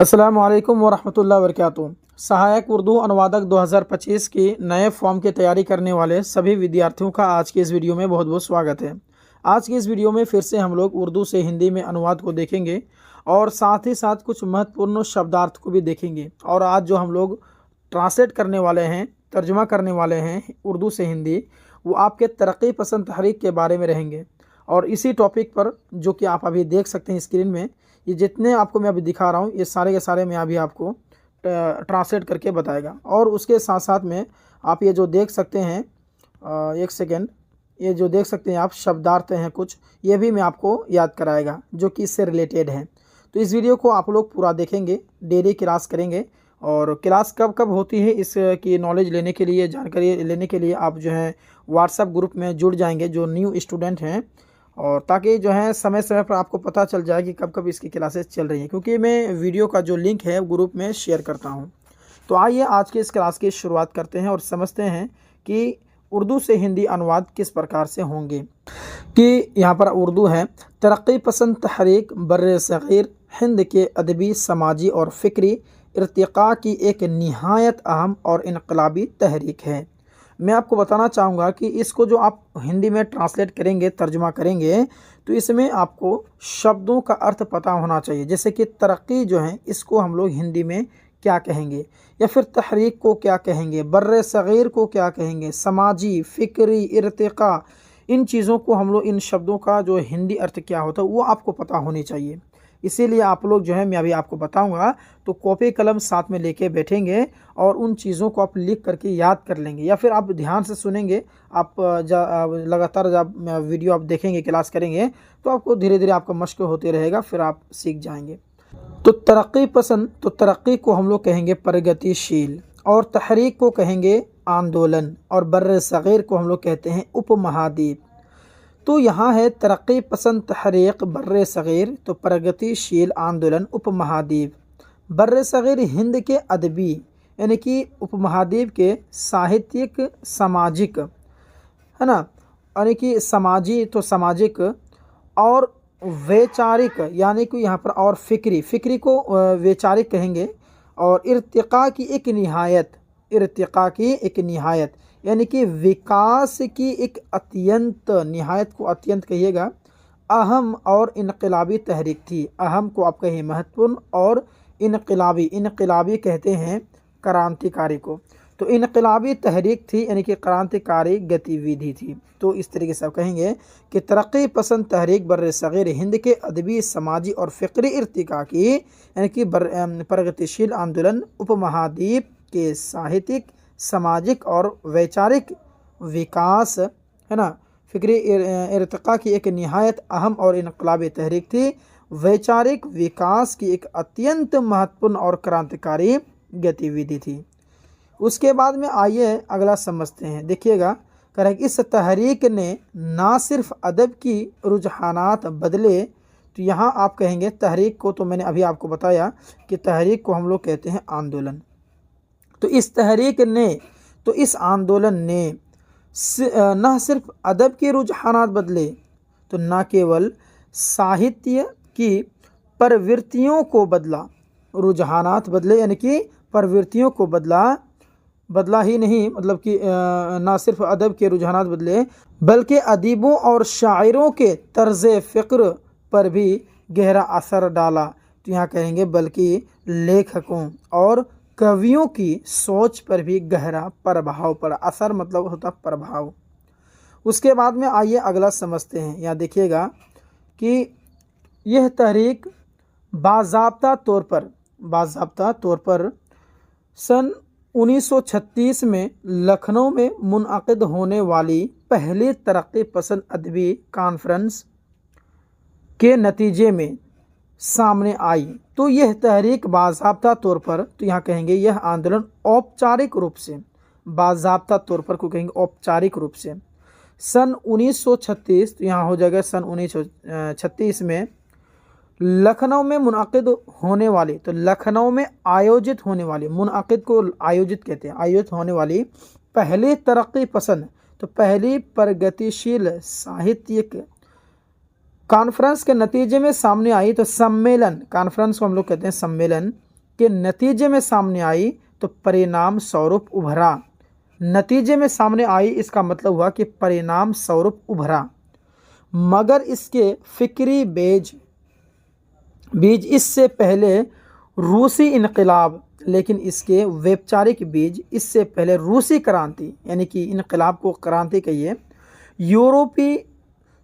अस्सलामु अलैकुम वरहमतुल्लाहि वबरकातुहू। सहायक उर्दू अनुवादक 2025 की नए फॉर्म की तैयारी करने वाले सभी विद्यार्थियों का आज की इस वीडियो में बहुत बहुत स्वागत है। आज की इस वीडियो में फिर से हम लोग उर्दू से हिंदी में अनुवाद को देखेंगे और साथ ही साथ कुछ महत्वपूर्ण शब्दार्थ को भी देखेंगे। और आज जो हम लोग ट्रांसलेट करने वाले हैं, तर्जुमा करने वाले हैं उर्दू से हिंदी, वो आपके तरक्की पसंद तहरीक के बारे में रहेंगे। और इसी टॉपिक पर जो कि आप अभी देख सकते हैं स्क्रीन में, ये जितने आपको मैं अभी दिखा रहा हूँ ये सारे के सारे मैं अभी आपको ट्रांसलेट करके बताएगा। और उसके साथ साथ में आप ये जो देख सकते हैं, एक सेकेंड, ये जो देख सकते हैं आप शब्दार्थ हैं कुछ, ये भी मैं आपको याद कराएगा जो कि इससे रिलेटेड है। तो इस वीडियो को आप लोग पूरा देखेंगे, डेली क्लास करेंगे। और क्लास कब कब होती है इसकी नॉलेज लेने के लिए, जानकारी लेने के लिए आप जो है व्हाट्सएप ग्रुप में जुड़ जाएंगे जो न्यू स्टूडेंट हैं, और ताकि जो है समय समय पर आपको पता चल जाए कि कब कब इसकी क्लासेस चल रही हैं, क्योंकि मैं वीडियो का जो लिंक है ग्रुप में शेयर करता हूं। तो आइए आज के इस क्लास की शुरुआत करते हैं और समझते हैं कि उर्दू से हिंदी अनुवाद किस प्रकार से होंगे। कि यहाँ पर उर्दू है, तरक्की पसंद तहरीक बर्रे सग़ीर हिंद के अदबी, समाजी और फ़िक्री इर्तिक़ा की एक निहायत अहम और इनकलाबी तहरीक है। मैं आपको बताना चाहूँगा कि इसको जो आप हिंदी में ट्रांसलेट करेंगे, तर्जुमा करेंगे, तो इसमें आपको शब्दों का अर्थ पता होना चाहिए। जैसे कि तरक्की जो है इसको हम लोग हिंदी में क्या कहेंगे, या फिर तहरीक को क्या कहेंगे, बर्रे सग़ीर को क्या कहेंगे, समाजी, फ़िक्री, इर्तिक़ा, इन चीज़ों को हम लोग, इन शब्दों का जो हिंदी अर्थ क्या होता है वो आपको पता होनी चाहिए। इसीलिए आप लोग जो है, मैं अभी आपको बताऊंगा तो कॉपी कलम साथ में लेके बैठेंगे और उन चीज़ों को आप लिख करके याद कर लेंगे, या फिर आप ध्यान से सुनेंगे। आप लगातार जब वीडियो आप देखेंगे, क्लास करेंगे, तो आपको धीरे धीरे आपका मशक होते रहेगा, फिर आप सीख जाएंगे। तो तरक्की पसंद, तो तरक्की को हम लोग कहेंगे प्रगतिशील, और तहरीक को कहेंगे आंदोलन, और बर्रे सग़ीर को हम लोग कहते हैं उपमहाद्वीप। तो यहाँ है तरक्की पसंद तहरीक बर्रे सग़ीर, तो प्रगतिशील आंदोलन उपमहाद्वीप। बर्रे सग़ीर हिंद के अदबी, यानी कि उपमहाद्वीप के साहित्यिक, सामाजिक, है ना, यानी कि समाजी तो सामाजिक, और वैचारिक, यानी कि यहाँ पर, और फ़िक्री, फ़िक्री को वैचारिक कहेंगे, और इर्तिक़ा की एक निहायत, इर्तिक़ा की एक निहायत, यानी कि विकास की एक अत्यंत, निहायत को अत्यंत कहिएगा, अहम और इनकलाबी तहरीक थी। अहम को आप कहिए महत्वपूर्ण, और इनकलाबी, इनकलाबी कहते हैं क्रांतिकारी को। तो इनकलाबी तहरीक थी, यानी कि क्रांतिकारी गतिविधि थी। तो इस तरीके से आप कहेंगे कि तरक्की पसंद तहरीक बर्रे सग़ीर हिंद के अदबी, समाजी और फ़िक्री इर्तिक़ा की, यानी कि प्रगतिशील आंदोलन उपमहाद्वीप के साहित्यिक, सामाजिक और वैचारिक विकास, है ना, फ़िक्री इर्तिक़ा की एक निहायत अहम और इनकलाबी तहरीक थी, वैचारिक विकास की एक अत्यंत महत्वपूर्ण और क्रांतिकारी गतिविधि थी। उसके बाद में आइए अगला समझते हैं। देखिएगा, करें इस तहरीक ने ना सिर्फ अदब की रुझानात बदले, तो यहाँ आप कहेंगे तहरीक को, तो मैंने अभी आपको बताया कि तहरीक को हम लोग कहते हैं आंदोलन। तो इस तहरीक ने, तो इस आंदोलन ने न सिर्फ अदब के रुझानात बदले, तो न केवल साहित्य की प्रवृत्तियों को बदला, रुझानात बदले यानी कि प्रवृत्तियों को बदला ही नहीं, मतलब कि ना सिर्फ अदब के रुझानात बदले, बल्कि अदीबों और शायरों के तर्ज़ फ़िक्र पर भी गहरा असर डाला। तो यहाँ कहेंगे बल्कि लेखकों और कवियों की सोच पर भी गहरा प्रभाव पड़ा। असर मतलब होता प्रभाव। उसके बाद में आइए अगला समझते हैं। यहाँ देखिएगा कि यह तहरीक बाज़ाब्ता तौर पर सन 1936 में लखनऊ में मुनअक़िद होने वाली पहली तरक्की पसंद अदबी कॉन्फ्रेंस के नतीजे में सामने आई। तो यह तहरीक बाज़ाब्ता तौर पर, तो यहाँ कहेंगे यह आंदोलन औपचारिक रूप से, बाज़ाब्ता तौर पर को कहेंगे औपचारिक रूप से, सन 1936, तो यहाँ हो जाएगा सन 1936 में लखनऊ में मुनअक़िद होने वाली, तो लखनऊ में आयोजित होने वाली, मुनअक़िद को आयोजित कहते हैं, आयोजित होने वाली पहली तरक्की पसंद, तो पहली प्रगतिशील साहित्यिक कॉन्फ्रेंस के नतीजे में सामने आई। तो सम्मेलन, कॉन्फ्रेंस को हम लोग कहते हैं सम्मेलन, के नतीजे में सामने आई तो परिणाम स्वरूप उभरा। नतीजे में सामने आई इसका मतलब हुआ कि परिणाम स्वरूप उभरा, मगर इसके फिक्री बीज इससे पहले रूसी इनकलाब, लेकिन इसके वैचारिक बीज इससे पहले रूसी क्रांति, यानी कि इनकलाब को क्रांति कहिए, यूरोपीय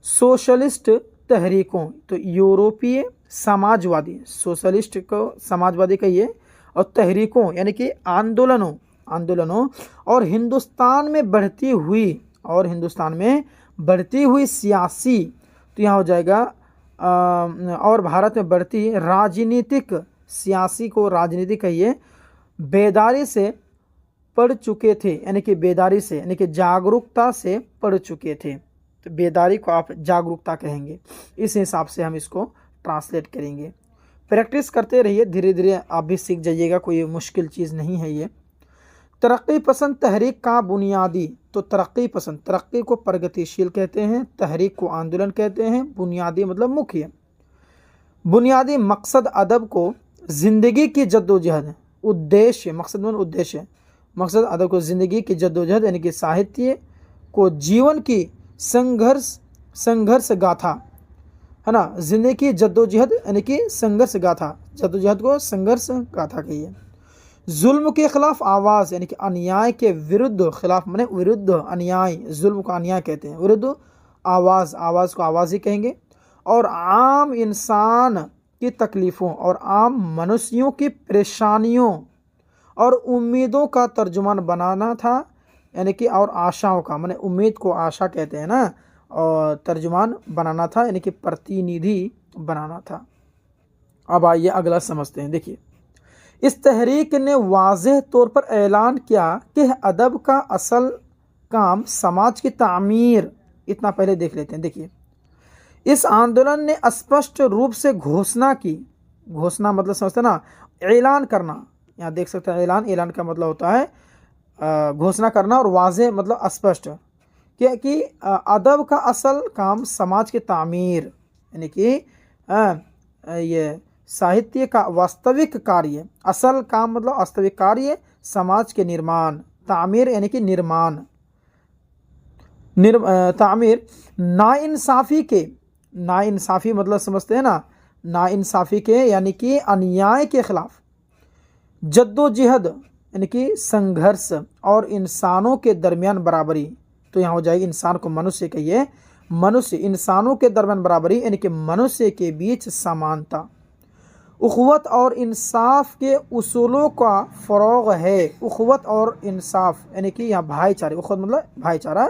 सोशलिस्ट तहरीकों, तो यूरोपीय समाजवादी, सोशलिस्ट को समाजवादी कहिए, और तहरीकों यानी कि आंदोलनों और हिंदुस्तान में बढ़ती हुई सियासी, तो यहाँ हो जाएगा और भारत में बढ़ती राजनीतिक, सियासी को राजनीति कहिए, बेदारी से पढ़ चुके थे, यानी कि बेदारी से यानी कि जागरूकता से पढ़ चुके थे। तो बेदारी को आप जागरूकता कहेंगे, इस हिसाब से हम इसको ट्रांसलेट करेंगे। प्रैक्टिस करते रहिए, धीरे धीरे आप भी सीख जाइएगा, कोई मुश्किल चीज़ नहीं है ये। तरक्की पसंद तहरीक का बुनियादी, तो तरक्की पसंद, तरक्की को प्रगतिशील कहते हैं, तहरीक को आंदोलन कहते हैं, बुनियादी मतलब मुख्य। बुनियादी मकसद अदब को ज़िंदगी की जद्दोजहद, उद्देश्य, मकसद मतलब उद्देश्य, मकसद अदब को ज़िंदगी की जद्दोजहद यानी कि साहित्य को जीवन की संघर्ष गाथा, है ना, ज़िंदगी की जद्दोजहद यानी कि संघर्ष गाथा, जद्दोजहद को संघर्ष गाथा कहिए। जुल्म के खिलाफ आवाज़ यानी कि अन्याय के विरुद्ध, खिलाफ माने विरुद्ध, अन्याय, जुल्म को अन्याय कहते हैं, विरुद्ध आवाज़, आवाज़ को आवाज़ ही कहेंगे। और आम इंसान की तकलीफ़ों और आम मनुष्यों की परेशानियों और उम्मीदों का तर्जुमान बनाना था, यानी कि और आशाओं का, माने उम्मीद को आशा कहते हैं ना, और तर्जुमान बनाना था यानी कि प्रतिनिधि बनाना था। अब आइए अगला समझते हैं। देखिए, इस तहरीक ने वाज़ेह तौर पर ऐलान किया कि अदब का असल काम समाज की तामीर, इतना पहले देख लेते हैं। देखिए, इस आंदोलन ने स्पष्ट रूप से घोषणा की, घोषणा मतलब समझते ना, ऐलान करना, यहाँ देख सकते हैं ऐलान, ऐलान का मतलब होता है घोषणा करना, और वाज़ेह मतलब स्पष्ट, कि अदब का असल काम समाज की तामीर यानी कि ये साहित्य का वास्तविक कार्य, असल काम मतलब वास्तविक कार्य, समाज के निर्माण, तामीर यानी कि निर्माण, तामीर नाइंसाफ़ी मतलब समझते हैं ना, नाइंसाफ़ी के यानी कि अन्याय के खिलाफ जद्दोजहद यानी कि संघर्ष, और इंसानों के दरमियान बराबरी, तो यहाँ हो जाएगी इंसान को मनुष्य कहिए, मनुष्य इंसानों के दरमियान बराबरी यानी कि मनुष्य के बीच समानता, उख़्वत और इंसाफ के उसूलों का फ़रोग़ है। उख़्वत और इंसाफ यानी कि यहाँ भाईचारे, उख़्वत मतलब भाईचारा,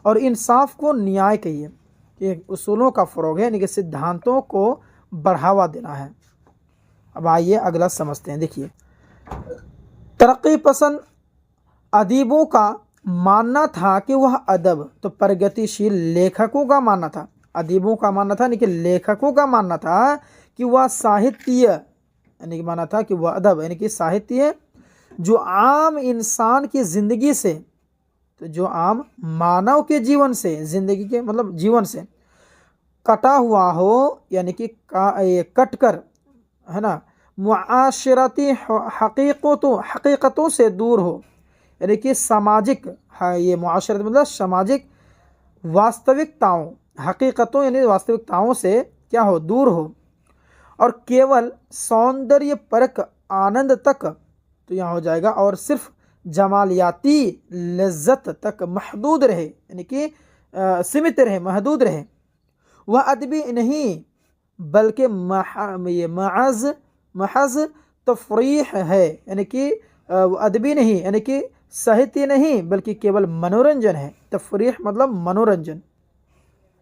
और इंसाफ को न्याय कहिए, कि उसूलों का फ़रोग़ है यानी कि सिद्धांतों को बढ़ावा देना है। अब आइए अगला समझते हैं। देखिए, तरक्की पसंद अदीबों का मानना था कि वह अदब, तो प्रगतिशील लेखकों का मानना था, अदीबों का मानना था यानी कि लेखकों का मानना था कि वह साहित्य, यानी कि माना था कि वह अदब यानी कि साहित्य जो आम इंसान की ज़िंदगी से, तो जो आम मानव के जीवन से, ज़िंदगी के मतलब जीवन से कटा हुआ हो, यानी कि कट कर, है ना, मुआशरती हकीकतों से दूर हो, यानी कि सामाजिक, ये मुआशरत मतलब सामाजिक वास्तविकताओं, हकीकतों यानी वास्तविकताओं से क्या हो, दूर हो, और केवल सौंदर्य परक आनंद तक, तो यहाँ हो जाएगा, और सिर्फ जमालियाती लज्जत तक महदूद रहे, यानी कि सीमित रहे, महदूद रहे। वह अदबी नहीं बल्कि महज तफरीह है, यानी कि अदबी नहीं यानी कि साहित्य नहीं बल्कि केवल मनोरंजन है, तफरीह मतलब मनोरंजन।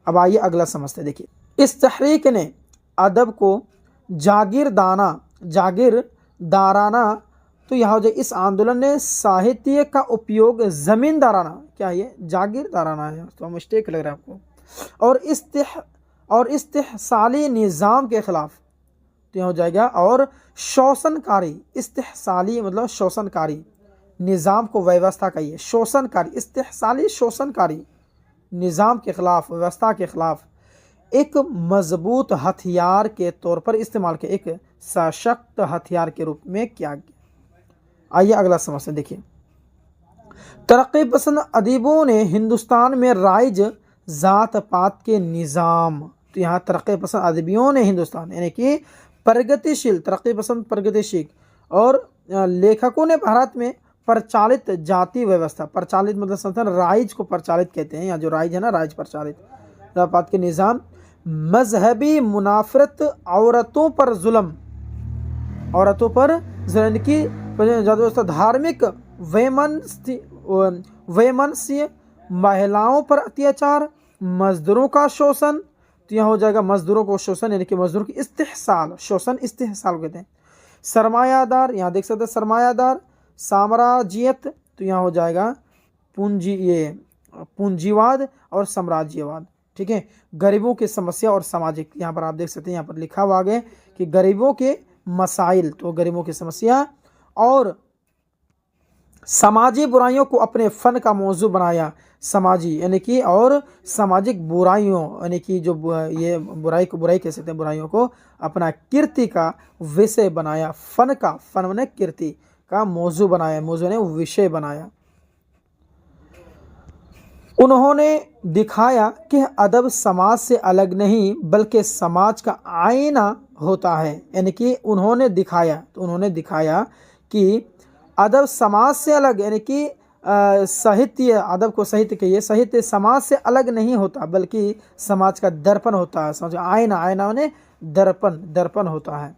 अब आइए अगला समझते हैं। देखिए, इस तहरीक ने अदब को जागीरदाराना, तो यहाँ हो जाए, इस आंदोलन ने साहित्य का उपयोग ज़मींदाराना, क्या ये जागीरदाराना है तो मिस्टेक लग रहा है आपको, और इस्तिहसाली निज़ाम के ख़िलाफ़, तो यहाँ हो जाएगा, और शोषणकारी, इस्तिहसाली मतलब शोषणकारी, निज़ाम को व्यवस्था कहिए, शोषणकारी, इस्तिहसाली शोषणकारी निज़ाम के ख़िलाफ़, व्यवस्था के ख़िलाफ़ एक मज़बूत हथियार के तौर पर इस्तेमाल किया, एक सशक्त हथियार के रूप में किया गया। आइए अगला समस्या देखिए। तरक्की पसंद अदीबों ने हिंदुस्तान में राइज जात पात के निज़ाम, तो यहाँ तरक्की पसंद अदबियों ने हिंदुस्तान यानी कि प्रगतिशील, तरक्की पसंद प्रगतिशील और लेखकों ने भारत में प्रचालित जाति व्यवस्था, प्रचालित मतलब संस्थान राइज को प्रचालित कहते हैं, यहाँ जो राइज है ना, राइज प्रचालित जात पात के निज़ाम, मजहबी मुनाफरत, औरतों पर जुल्म, औरतों पर की व्यवस्था, धार्मिक वैमनस्य, महिलाओं पर अत्याचार, मजदूरों का शोषण, तो यहाँ हो जाएगा मजदूरों को शोषण यानी कि मजदूरों की इस्तेहसाल, शोषण इस्तेहसाल कहते हैं, सरमायादार, यहाँ देख सकते हैं सरमायादार, साम्राज्यत, तो यहाँ हो जाएगा पूंजीवाद और साम्राज्यवाद, ठीक है। गरीबों की समस्या और सामाजिक, यहाँ पर आप देख सकते हैं, यहाँ पर लिखा हुआ आगे कि गरीबों के मसाइल, तो गरीबों की समस्या और समाजी बुराइयों को अपने फन का मौजू बनाया, समाजी यानी कि और सामाजिक बुराइयों यानी कि जो ये बुराई कह सकते हैं, बुराइयों को अपना कीर्ति का विषय बनाया, फन का, फन माने कीर्ति का मौजू बनाया, मौजू ने विषय बनाया। उन्होंने दिखाया कि अदब समाज से अलग नहीं बल्कि समाज का आईना होता है, यानी कि उन्होंने दिखाया, तो उन्होंने दिखाया कि अदब समाज से अलग यानी कि साहित्य, अदब को साहित्य कहिए, साहित्य समाज से अलग नहीं होता बल्कि समाज का दर्पण होता है, समाज का आईना, आईना माने दर्पण, दर्पण होता है।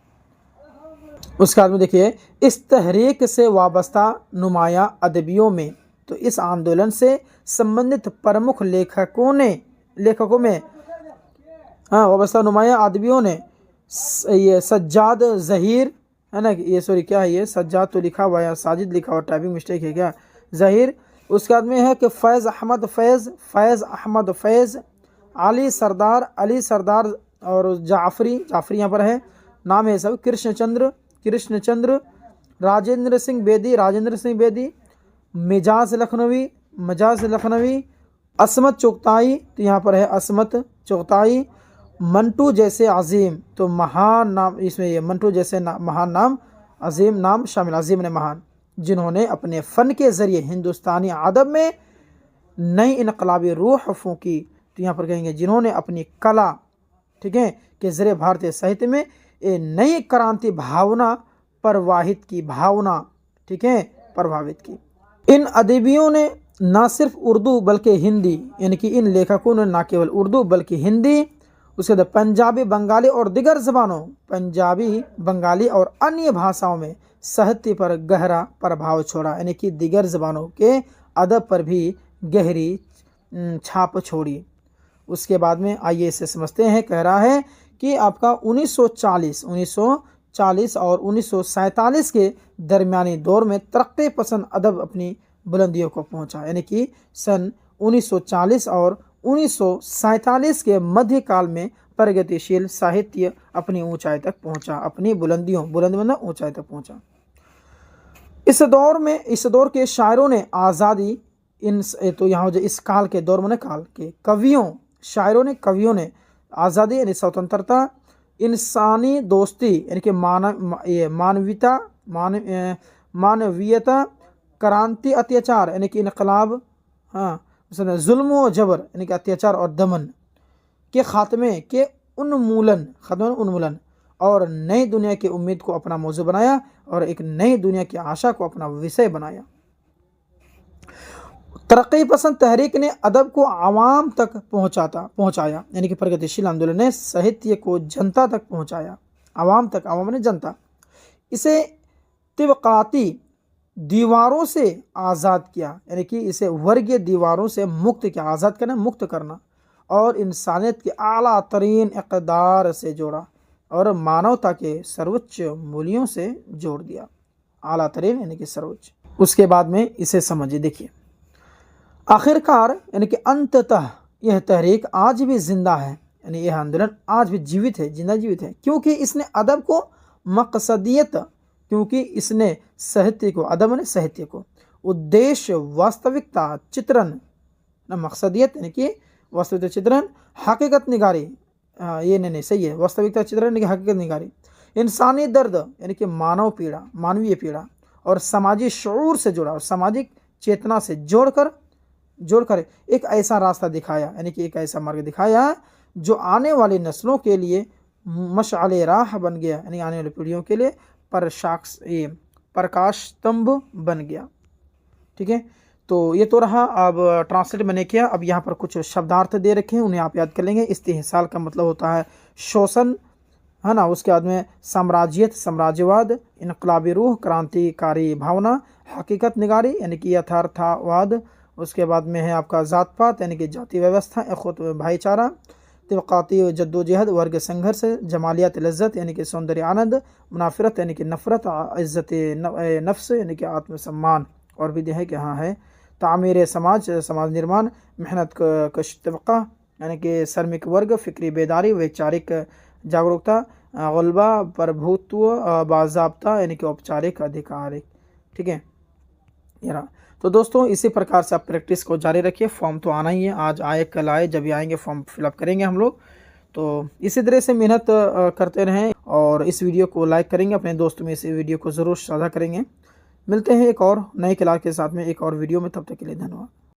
उसके बाद में देखिए, इस तहरीक से वाबस्ता नुमाया अदबियों में, तो इस आंदोलन से संबंधित प्रमुख लेखकों में वाबस्ता नुमाया अदबियों ने ये सज्जाद ज़हीर है ना, ये सॉरी क्या है, ये सज्जाद तो लिखा हुआ है, साजिद लिखा हुआ, टाइपिंग मिस्टेक है क्या, ज़हीर। उसके बाद में है कि फैज़ अहमद फैज़, अली सरदार और जाफरी यहाँ पर है, नाम है सब, कृष्णचंद्र, राजेंद्र सिंह बेदी, मिजाज लखनवी, असमत चुगताई, तो यहाँ पर है असमत चुगताई, मंटू जैसे अजीम, तो महान नाम, इसमें ये मंटू जैसे महान नाम, अजीम नाम शामिल, अजीम ने महान, जिन्होंने अपने फ़न के ज़रिए हिंदुस्तानी अदब में नई इनकलाबी रूह फूंकी, तो यहाँ पर कहेंगे जिन्होंने अपनी कला, ठीक है, के ज़रिए भारतीय साहित्य में एक नई क्रांति भावना प्रवाहित की, भावना, ठीक है, प्रभावित की। इन अदबियों ने ना सिर्फ उर्दू बल्कि हिंदी, यानी कि इन लेखकों ने ना केवल उर्दू बल्कि हिंदी, उसके बाद पंजाबी, बंगाली और दिगर ज़बानों, पंजाबी, बंगाली और अन्य भाषाओं में साहित्य पर गहरा प्रभाव छोड़ा, यानी कि दिगर ज़बानों के अदब पर भी गहरी छाप छोड़ी। उसके बाद में आइए इसे समझते हैं। कह रहा है कि आपका 1940 और 1947 के दरमियानी दौर में तरक्की पसंद अदब अपनी बुलंदियों को पहुंचा, यानी कि सन 1940 और 1947 के मध्यकाल में प्रगतिशील साहित्य अपनी ऊंचाई तक पहुंचा, अपनी बुलंदी मतलब ऊंचाई तक पहुंचा। इस दौर के शायरों ने आज़ादी, तो यहाँ जो इस काल के दौर में काल के कवियों ने आज़ादी यानी स्वतंत्रता, इंसानी दोस्ती यानी कि मानवीयता, क्रांति, अत्याचार यानी कि इनकलाब, जुल्म व जबर यानी कि अत्याचार और दमन के खात्मे के उन्मूलन और नई दुनिया की उम्मीद को अपना मौजू बनाया और एक नई दुनिया की आशा को अपना विषय बनाया। तरक्की पसंद तहरीक ने अदब को आवाम तक पहुंचाया, यानी कि प्रगतिशील आंदोलन ने साहित्य को जनता तक पहुंचाया, आवाम तक, आवाम ने जनता। इसे तिबकाती दीवारों से आज़ाद किया, यानी कि इसे वर्गीय दीवारों से मुक्त किया, आज़ाद करना, मुक्त करना, और इंसानियत के आला तरीन इक़दार से जोड़ा और मानवता के सर्वोच्च मूल्यों से जोड़ दिया, आला तरीन यानी कि सर्वोच्च। उसके बाद में इसे समझिए, देखिए, आखिरकार यानी कि अंततः यह तहरीक आज भी जिंदा है, यानी यह आंदोलन आज भी जीवित है, जीवित है, क्योंकि इसने अदब को मकसदियत, क्योंकि इसने साहित्य को, अदब ने साहित्य को उद्देश्य, वास्तविकता, चित्रण, मकसदियत यानी कि वास्तविकता चित्रण, हकीकत निगारी, ये नहीं सही है, वास्तविकता चित्रण यानी कि हकीकत निगारी, इंसानी दर्द यानी कि मानव पीड़ा, मानवीय पीड़ा और समाजी शऊर से जुड़ा और सामाजिक चेतना से जोड़कर एक ऐसा रास्ता दिखाया, यानी कि एक ऐसा मार्ग दिखाया जो आने वाली नस्लों के लिए मशाले राह बन गया, यानी आने वाली पीढ़ियों के लिए प्रकाश स्तंभ बन गया। ठीक है, तो ये तो रहा। अब ट्रांसलेट मैंने किया। अब यहाँ पर कुछ शब्दार्थ दे रखे हैं, उन्हें आप याद कर लेंगे। इस्तिहसाल का मतलब होता है शोषण, है ना। उसके बाद में साम्राज्यत, साम्राज्यवाद, इनकलाबी रूह, क्रांतिकारी भावना, हकीकत निगारी यानी कि यथार्थवाद। उसके बाद में है आपका जात पात यानी कि जाति व्यवस्था, इख्वत भाईचारा, तबक़ाती जद्दोजहद वर्ग संघर्ष, जमालियात लज्जत यानी कि सौंदर्य आनंद, मुनाफरत यानी कि नफ़रत, इज़्ज़त नफ्स यानी कि आत्मसम्मान। और भी है कि हाँ है तामीर समाज, समाज निर्माण, मेहनत कश तबक़ा यानी कि श्रमिक वर्ग, फ़िक्री बेदारी, वैचारिक जागरूकता, गलबा प्रभुत्व, बाज़ाब्ता यानी कि औपचारिक अधिकारिक। ठीक है यार। तो दोस्तों इसी प्रकार से आप प्रैक्टिस को जारी रखिए। फॉर्म तो आना ही है, आज आए कल आए, जब भी आएंगे फॉर्म फिलअप करेंगे हम लोग। तो इसी तरह से मेहनत करते रहें और इस वीडियो को लाइक करेंगे, अपने दोस्तों में इस वीडियो को ज़रूर साझा करेंगे। मिलते हैं एक और नए क्लास के साथ में एक और वीडियो में, तब तक के लिए धन्यवाद।